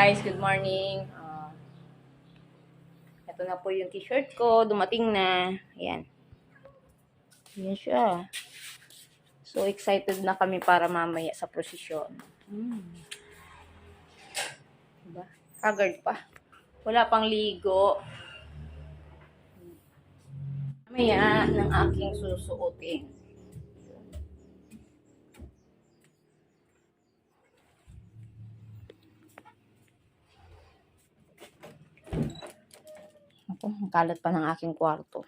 guys, good morning. Ito na po yung t-shirt ko, dumating na. Ayan. Ayan siya. So excited na kami para mamaya sa prosesyon. Diba? Haggard pa. Wala pang ligo. Mamaya ng aking susuotin. Ako, ang kalat pa ng aking kwarto.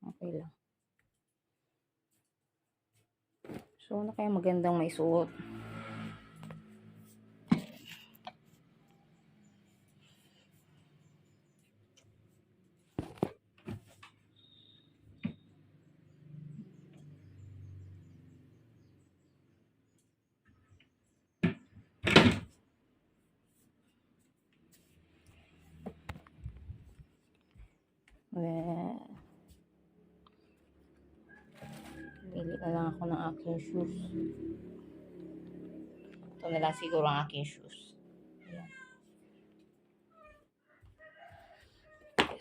Okay lang. So, ano kaya magandang may suot? Pili na lang ako ng aking shoes. Ito na lang siguro ang aking shoes. Ayan.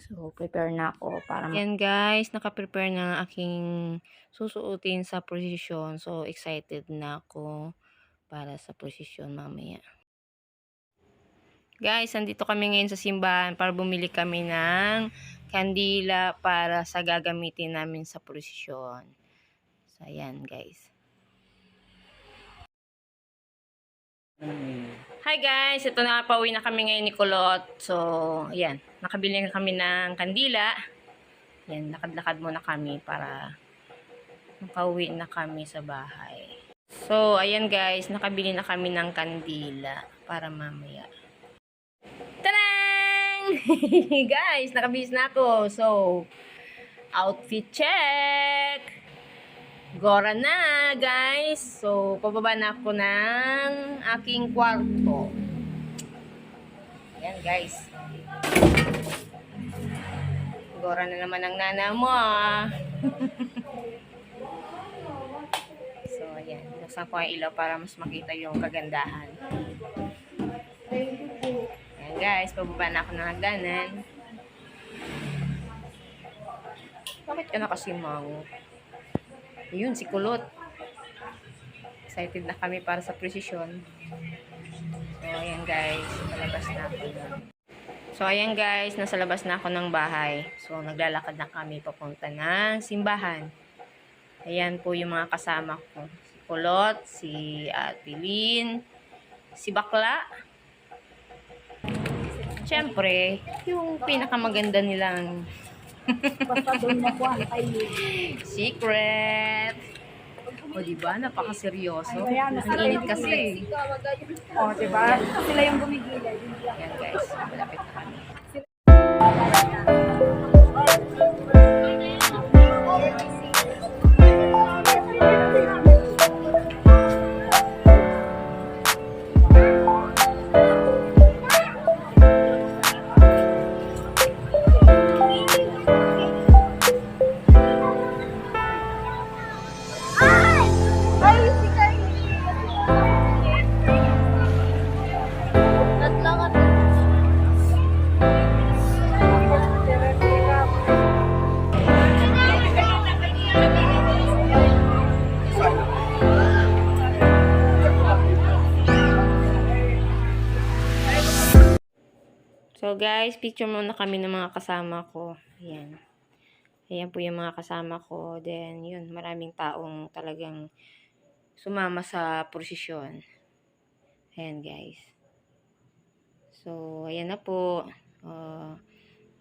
So, prepare na ako para yan guys, naka-prepare na ang aking susuotin sa procession. So, excited na ako para sa procession mamaya. Guys, andito kami ngayon sa simbahan para bumili kami ng kandila para sa gagamitin namin sa prosesyon. So, ayan guys. Hi guys! Ito na, pauwi na kami ngayon ni Kulot. So, ayan. Nakabili na kami ng kandila. Ayan, lakad-lakad muna kami para makauwi na kami sa bahay. So, ayan guys. Nakabili na kami ng kandila para mamaya. Tarang! Guys, nakabihis na ako. So, outfit check! Gora na, guys. So, pababa na ako ng aking kwarto. Ayan, guys. Gora na naman ang nana mo, ah. So, ayan. Binuksan ko ang ilaw para mas makita yung kagandahan. Ayan, guys. Pababa na ako ng hagdanan. Bakit ka nakasimango? Yun, si Kulot. Excited na kami para sa precision. So, ayan guys. Palabas na ako. So, ayan guys. Nasa labas na ako ng bahay. So, naglalakad na kami papunta ng simbahan. Ayan po yung mga kasama ko. Si Kulot, si Ate Lynn, si Bakla. Siyempre, yung pinakamaganda nilang secret. O, diba? Napaka-seryoso. Ang init kasi. O, diba? Sila yung gumigilid. Yan guys, malapit na kami. So guys, picture muna kami ng mga kasama ko. Ayan. Ayan po yung mga kasama ko. Then, yun, maraming taong talagang sumama sa prosesyon. Ayan guys. So, ayan na po.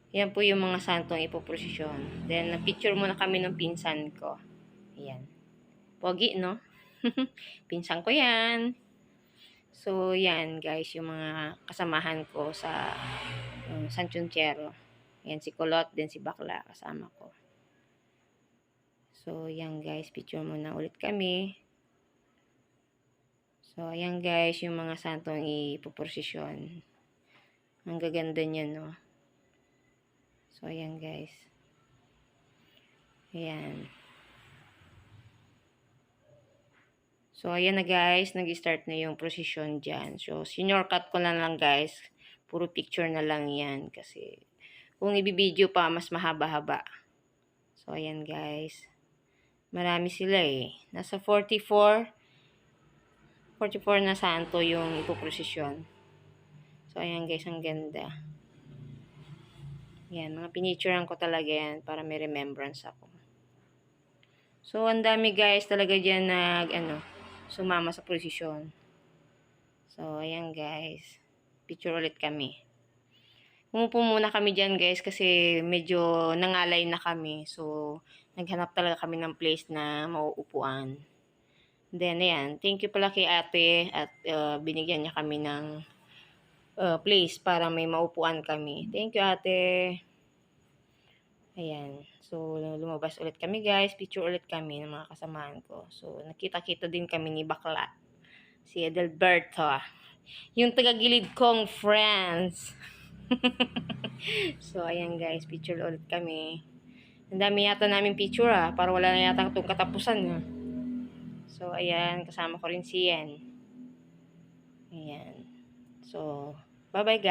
Ayan po yung mga santong ipoprosesyon. Then, na-picture muna kami ng pinsan ko. Ayan. Pogi, no? Pinsan ko yan. So, yan guys, yung mga kasamahan ko sa San Chunchero. Yan si Kulot, din si Bakla, kasama ko. So, yan guys, picture muna ulit kami. So, ayan guys, yung mga santong ipoprosesyon. Ang gaganda niya, no? So, ayan guys. Ayan. So, ayan na guys, nag-start na yung procession dyan. So, senior cut ko na lang guys. Puro picture na lang yan. Kasi, kung ibibideo pa, mas mahaba-haba. So, ayan guys. Marami sila eh. Nasa 44 na santo yung ipoprosesyon. So, ayan guys, ang ganda. Yan, mga pinicturean ko talaga yan para may remembrance ako. So, ang dami guys talaga dyan sumama sa prosesyon. So, ayan guys. Picture ulit kami. Umupo muna kami dyan guys kasi medyo nangalay na kami. So, naghanap talaga kami ng place na mauupuan. Then, ayan. Thank you pala kay ate at binigyan niya kami ng place para may maupuan kami. Thank you ate. Ayan. So, lumabas ulit kami guys. Picture ulit kami ng mga kasamahan ko. So, nakita-kita din kami ni Bakla. Si Edelberto. Yung tagagilid kong friends. So, ayan guys. Picture ulit kami. Ang dami yata namin picture para wala na yata itong katapusan. So, ayan. Kasama ko rin si Yen. Ayan. So, bye-bye guys.